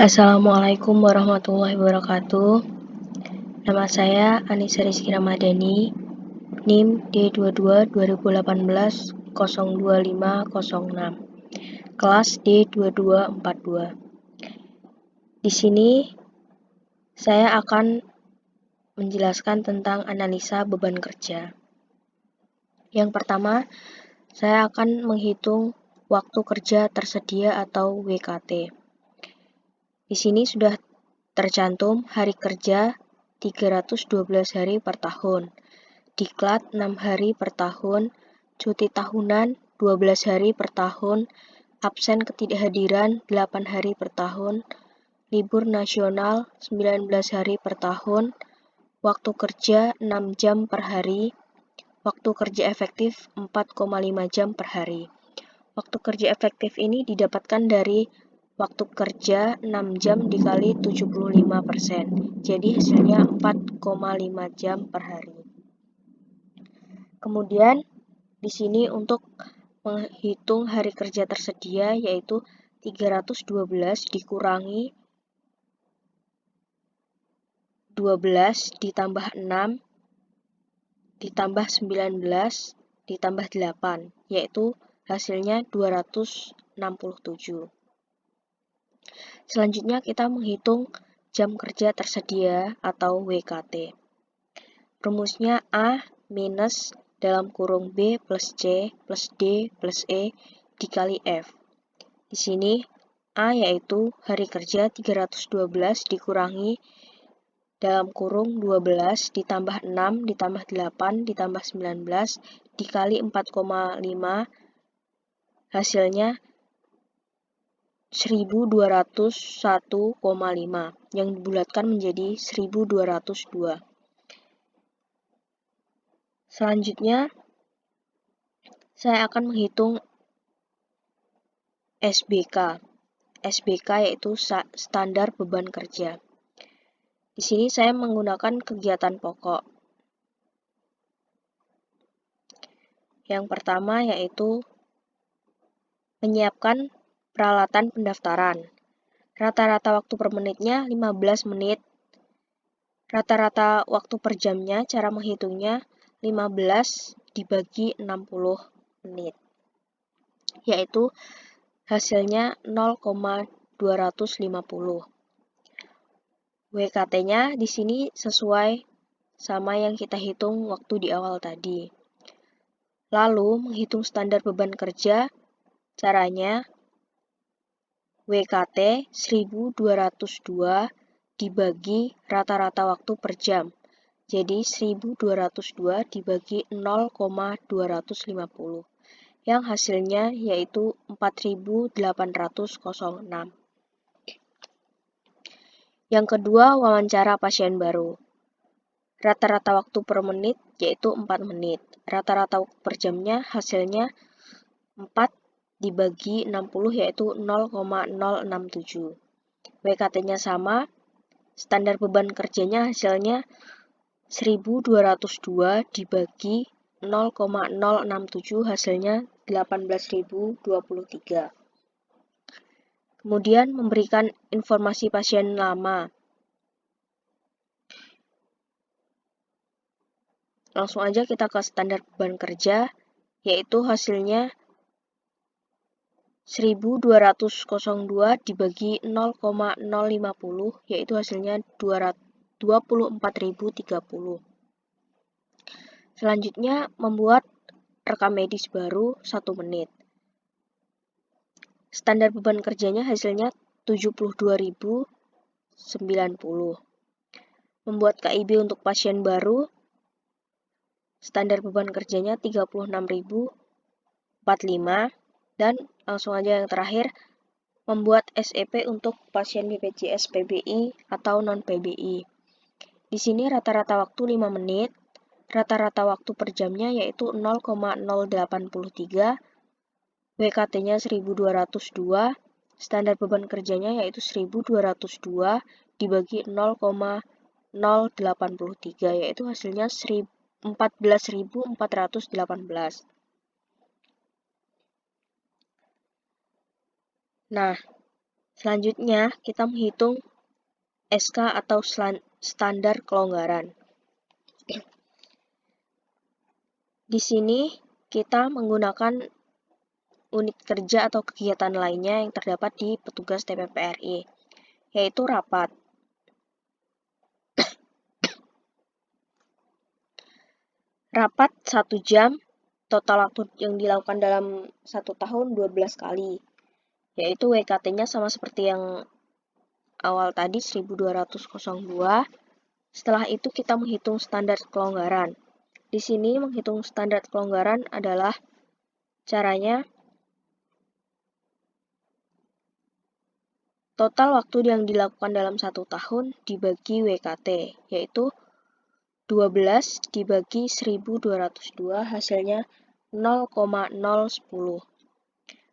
Assalamualaikum warahmatullahi wabarakatuh. Nama saya Anissa Rizky Ramadhani, NIM D22 2018 02506, kelas D2242. Di sini saya akan menjelaskan tentang analisa beban kerja. Yang pertama, saya akan menghitung waktu kerja tersedia atau WKT. Di sini sudah tercantum hari kerja 312 hari per tahun, diklat 6 hari per tahun, cuti tahunan 12 hari per tahun, absen ketidakhadiran 8 hari per tahun, libur nasional 19 hari per tahun, waktu kerja 6 jam per hari, waktu kerja efektif 4,5 jam per hari. Waktu kerja efektif ini didapatkan dari waktu kerja 6 jam dikali 75%. Jadi hasilnya 4,5 jam per hari. Kemudian di sini untuk menghitung hari kerja tersedia yaitu 312 dikurangi 12 ditambah 6 ditambah 19 ditambah 8 yaitu hasilnya 267. Selanjutnya kita menghitung jam kerja tersedia atau WKT. Rumusnya A minus dalam kurung B plus C plus D plus E dikali F. Di sini A yaitu hari kerja 312 dikurangi dalam kurung 12 ditambah 6 ditambah 8 ditambah 19 dikali 4,5 hasilnya 1201,5 yang dibulatkan menjadi 1202. Selanjutnya saya akan menghitung SBK. SBK yaitu standar beban kerja. Di sini saya menggunakan kegiatan pokok. Yang pertama yaitu menyiapkan peralatan pendaftaran. Rata-rata waktu per menitnya 15 menit. Rata-rata waktu per jamnya, cara menghitungnya 15 dibagi 60 menit. Yaitu hasilnya 0,250. WKT-nya di sini sesuai sama yang kita hitung waktu di awal tadi. Lalu menghitung standar beban kerja, caranya WKT 1202 dibagi rata-rata waktu per jam. Jadi 1202 dibagi 0,250. Yang hasilnya yaitu 4.806. Yang kedua, wawancara pasien baru. Rata-rata waktu per menit yaitu 4 menit. Rata-rata waktu per jamnya hasilnya 4 dibagi 60 yaitu 0,067. WKT-nya sama, standar beban kerjanya hasilnya 1202 dibagi 0,067 hasilnya 18.023. Kemudian memberikan informasi pasien lama. Langsung aja kita ke standar beban kerja, yaitu hasilnya 1202 dibagi 0,050, yaitu hasilnya 24.030. Selanjutnya membuat rekam medis baru 1 menit. Standar beban kerjanya hasilnya 72.090. Membuat KIB untuk pasien baru, standar beban kerjanya 36.045. Dan langsung aja yang terakhir, membuat SEP untuk pasien BPJS PBI atau non-PBI. Di sini rata-rata waktu 5 menit, rata-rata waktu per jamnya yaitu 0,083, WKT-nya 1202, standar beban kerjanya yaitu 1202 dibagi 0,083 yaitu hasilnya 14.418. Nah, Selanjutnya, kita menghitung SK atau standar kelonggaran. Di sini kita menggunakan unit kerja atau kegiatan lainnya yang terdapat di petugas TPPRI, yaitu rapat. Rapat 1 jam, total waktu yang dilakukan dalam 1 tahun 12 kali, yaitu WKT-nya sama seperti yang awal tadi 1202. Setelah itu kita menghitung standar kelonggaran. Di sini menghitung standar kelonggaran adalah caranya total waktu yang dilakukan dalam 1 tahun dibagi WKT, yaitu 12 dibagi 1202 hasilnya 0,010.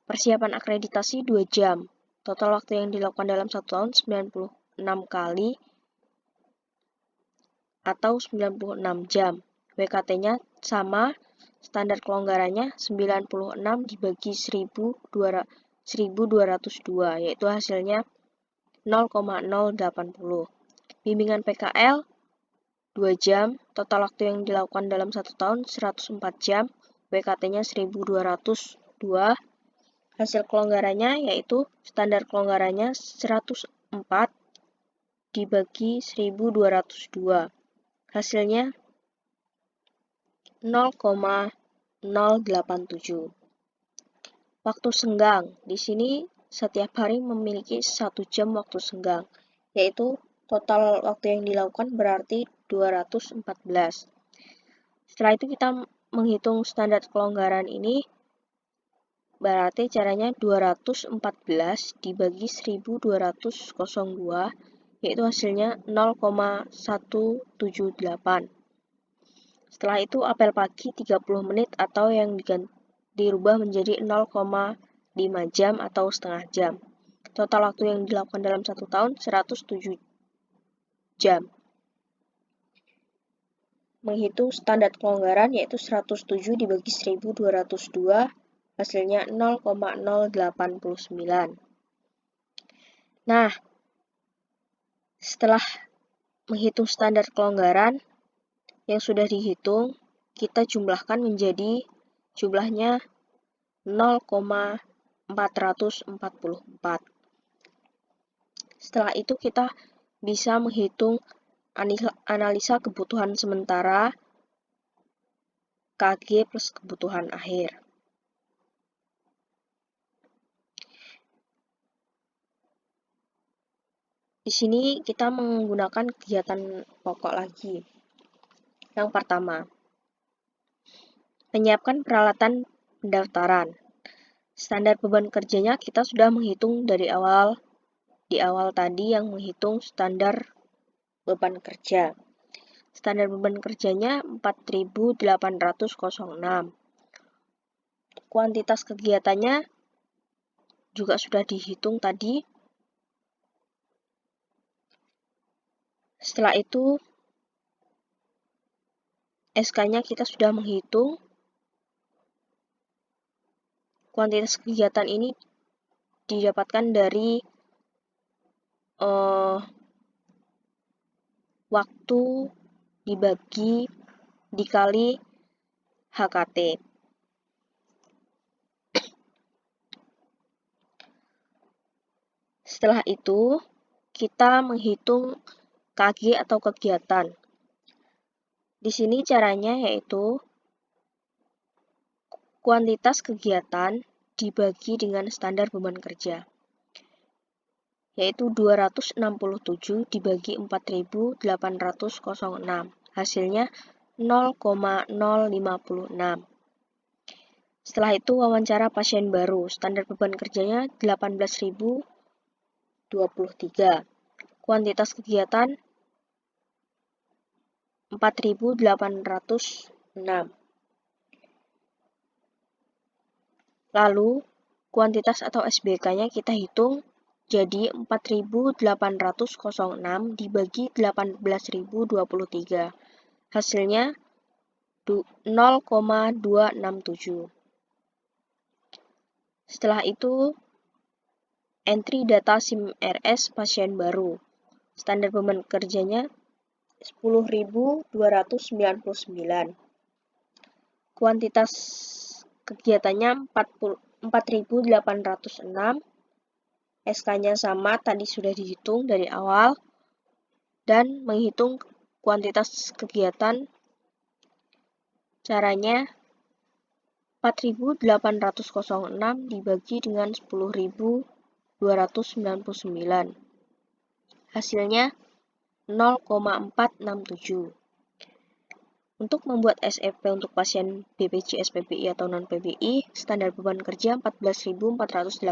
Persiapan akreditasi 2 jam. Total waktu yang dilakukan dalam 1 tahun 96 kali atau 96 jam. WKT-nya sama, standar kelonggarannya 96 dibagi 1202, yaitu hasilnya 0,080. Bimbingan PKL 2 jam, total waktu yang dilakukan dalam 1 tahun 104 jam, WKT-nya 1202. Hasil kelonggarannya yaitu standar kelonggarannya 104 dibagi 1202. Hasilnya 0,087. Waktu senggang. Di sini setiap hari memiliki 1 jam waktu senggang, yaitu total waktu yang dilakukan berarti 214. Setelah itu kita menghitung standar kelonggaran ini, berarti caranya 214 dibagi 1202, yaitu hasilnya 0,178. Setelah itu apel pagi 30 menit atau yang dirubah menjadi 0,5 jam atau setengah jam. Total waktu yang dilakukan dalam 1 tahun 107 jam. Menghitung standar kelonggaran yaitu 107 dibagi 1202, hasilnya 0,089. Nah, setelah menghitung standar kelonggaran yang sudah dihitung, kita jumlahkan menjadi jumlahnya 0,444. Setelah itu kita bisa menghitung analisa kebutuhan sementara KG plus kebutuhan akhir. Di sini kita menggunakan kegiatan pokok lagi. Yang pertama, menyiapkan peralatan pendaftaran. Standar beban kerjanya kita sudah menghitung di awal tadi yang menghitung standar beban kerja. Standar beban kerjanya 4.806. Kuantitas kegiatannya juga sudah dihitung tadi. Setelah itu SK-nya kita sudah menghitung. Kuantitas kegiatan ini didapatkan dari waktu dikali HKT. Setelah itu, kita menghitung KG atau kegiatan. Di sini caranya yaitu kuantitas kegiatan dibagi dengan standar beban kerja, yaitu 267 dibagi 4.806, hasilnya 0,056. Setelah itu wawancara pasien baru, standar beban kerjanya 18.023, kuantitas kegiatan 4.806. Lalu, kuantitas atau SBK-nya kita hitung jadi 4.806 dibagi 18.023. Hasilnya 0,267. Setelah itu, entry data SIM RS pasien baru. Standar beban kerjanya 10.299. Kuantitas kegiatannya 4.806. SK-nya sama, tadi sudah dihitung dari awal. Dan menghitung kuantitas kegiatan, caranya 4.806 dibagi dengan 10.299. Hasilnya 0,467. Untuk membuat SEP untuk pasien BPJS PBI atau non-PBI, standar beban kerja 14.418.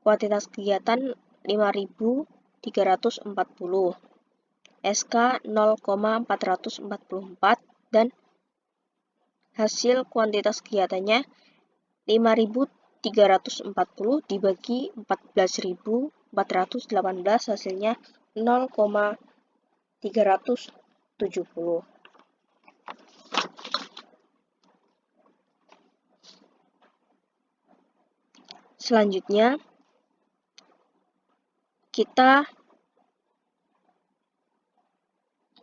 Kuantitas kegiatan 5.340. SK 0,444 dan hasil kuantitas kegiatannya 5.340 dibagi 14.418, hasilnya 0,370. Selanjutnya, kita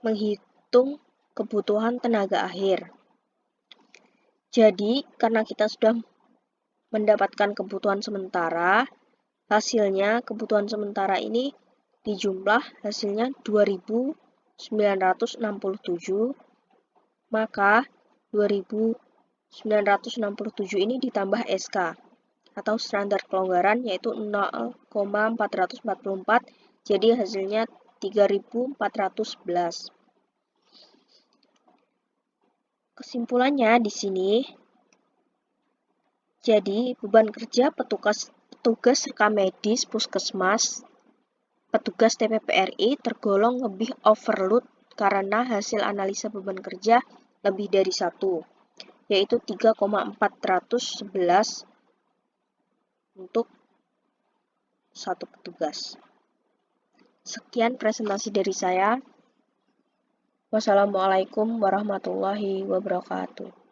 menghitung kebutuhan tenaga akhir. Jadi, karena kita sudah mendapatkan kebutuhan sementara, hasilnya kebutuhan sementara ini dijumlah, hasilnya 2.967, maka 2.967 ini ditambah SK atau standar kelonggaran, yaitu 0,444, jadi hasilnya 3.411. Kesimpulannya di sini, jadi beban kerja petugas rekam medis puskesmas, petugas TPPRI tergolong lebih overload karena hasil analisa beban kerja lebih dari 1, yaitu 3,411 untuk satu petugas. Sekian presentasi dari saya. Wassalamualaikum warahmatullahi wabarakatuh.